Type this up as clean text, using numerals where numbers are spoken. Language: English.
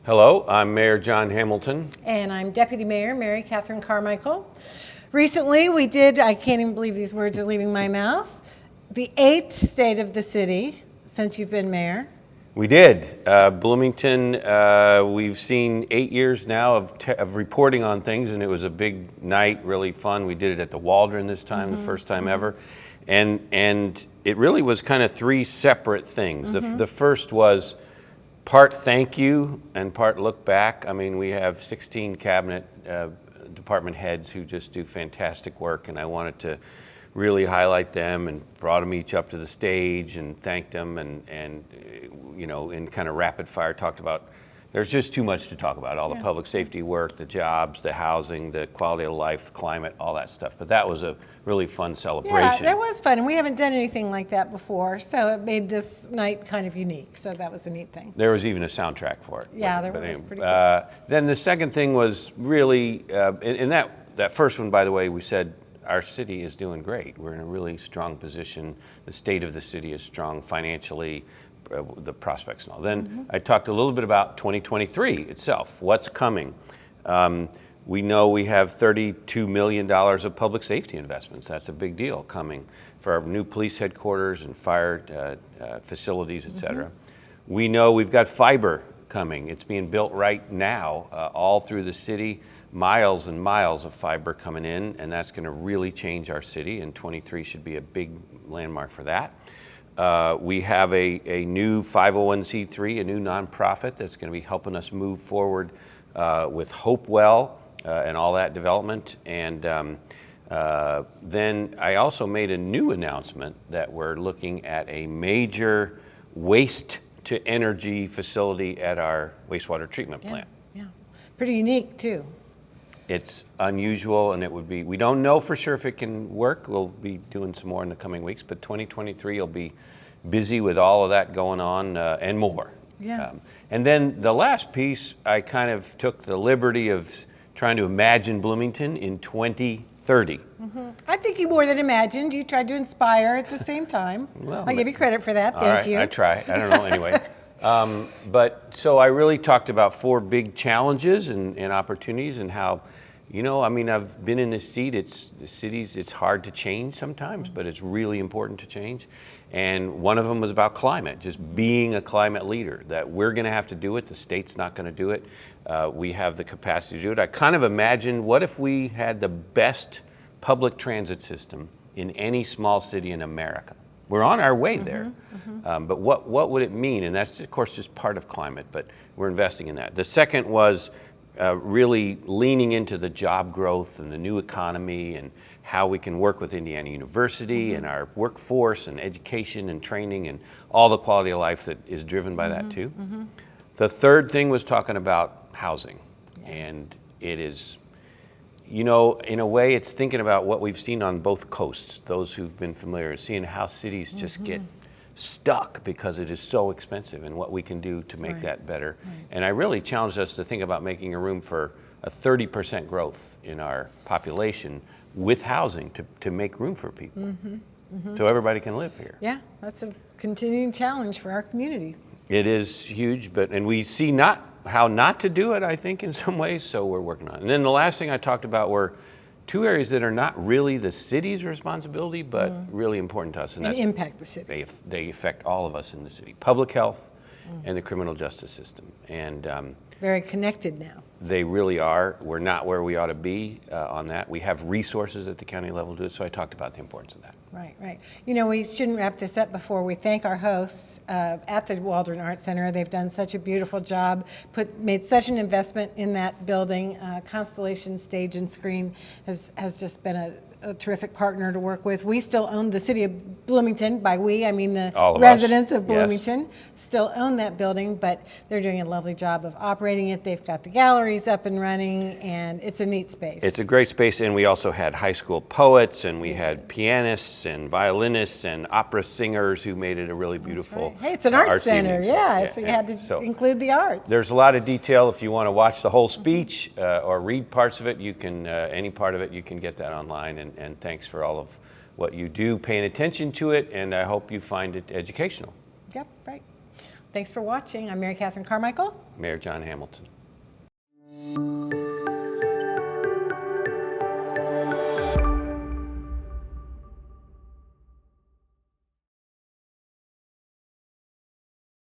Hello, I'm Mayor John Hamilton. And I'm Deputy Mayor Mary Carmichael. Recently we did, I can't even believe these words are leaving my mouth, the 8th State of the City since you've been mayor. We did. Bloomington, we've seen 8 years now of reporting on things, and it was a big night, really fun. We did it at the Waldron this time, the first time ever. And it really was kind of three separate things. The first was part thank you and part look back. I mean, we have 16 cabinet department heads who just do fantastic work, and I wanted to really highlight them and brought them each up to the stage and thanked them and you know, in kind of rapid fire talked about, there's just too much to talk about, all the public safety work, the jobs, the housing, the quality of life, climate, all that stuff. But that was a really fun celebration. Yeah, that was fun, and we haven't done anything like that before, so it made this night kind of unique, so that was a neat thing. There was even a soundtrack for it. Yeah, there was, pretty cool. Then the second thing was really, in that first one, by the way, we said our city is doing great. We're in a really strong position. The state of the city is strong financially, the prospects and all. Then I talked a little bit about 2023 itself, what's coming. We know we have $32 million of public safety investments. That's a big deal coming for our new police headquarters and fire facilities, et cetera. We know we've got fiber coming. It's being built right now all through the city, miles and miles of fiber coming in, and that's going to really change our city, and 23 should be a big landmark for that. We have a new 501c3, a new nonprofit that's going to be helping us move forward with Hopewell and all that development. And then I also made a new announcement that we're looking at a major waste to energy facility at our wastewater treatment plant. Yeah, pretty unique too. It's unusual, and it would be, we don't know for sure if it can work. We'll be doing some more in the coming weeks, but 2023 will be busy with all of that going on and more. Yeah. And then the last piece, I kind of took the liberty of trying to imagine Bloomington in 2030. I think you more than imagined. You tried to inspire at the same time. Well, I give you credit for that. Thank you. I try. I don't know anyway. But so I really talked about 4 big challenges and opportunities, and how, you know, I mean, I've been in this seat. It's hard to change sometimes, but it's really important to change. And one of them was about climate, just being a climate leader, that we're going to have to do it. The state's not going to do it. We have the capacity to do it. I kind of imagined, what if we had the best public transit system in any small city in America? We're on our way there, but what would it mean? And that's, of course, just part of climate, but we're investing in that. The second was really leaning into the job growth and the new economy and how we can work with Indiana University and our workforce and education and training and all the quality of life that is driven by that too. The third thing was talking about housing, and it is, you know, in a way, it's thinking about what we've seen on both coasts, those who've been familiar, seeing how cities just get stuck because it is so expensive, and what we can do to make that better. And I really challenged us to think about making a room for a 30% growth in our population with housing to make room for people, so everybody can live here. Yeah, that's a continuing challenge for our community. It is huge, and we see how not to do it, I think, in some ways, so we're working on it. And then the last thing I talked about were 2 areas that are not really the city's responsibility, but really important to us. And impact the city. They affect all of us in the city. Public health and the criminal justice system. And very connected now. They really are. We're not where we ought to be on that. We have resources at the county level to do it, so I talked about the importance of that. Right, right. You know, we shouldn't wrap this up before we thank our hosts at the Waldron Arts Center. They've done such a beautiful job, made such an investment in that building. Constellation Stage and Screen has just been a terrific partner to work with. We still own the city of Bloomington. By we, I mean the residents of Bloomington still own that building, but they're doing a lovely job of operating it. They've got the galleries up and running, and it's a neat space. It's a great space, and we also had high school poets, and we had pianists and violinists and opera singers who made it a really beautiful. Right. Hey, it's an art center, evening. So you had to include the arts. There's a lot of detail. If you want to watch the whole speech or read parts of it, you can, any part of it, you can get that online, and thanks for all of what you do, paying attention to it, and I hope you find it educational. Yep, right. Thanks for watching. I'm Mary Catherine Carmichael. Mayor John Hamilton.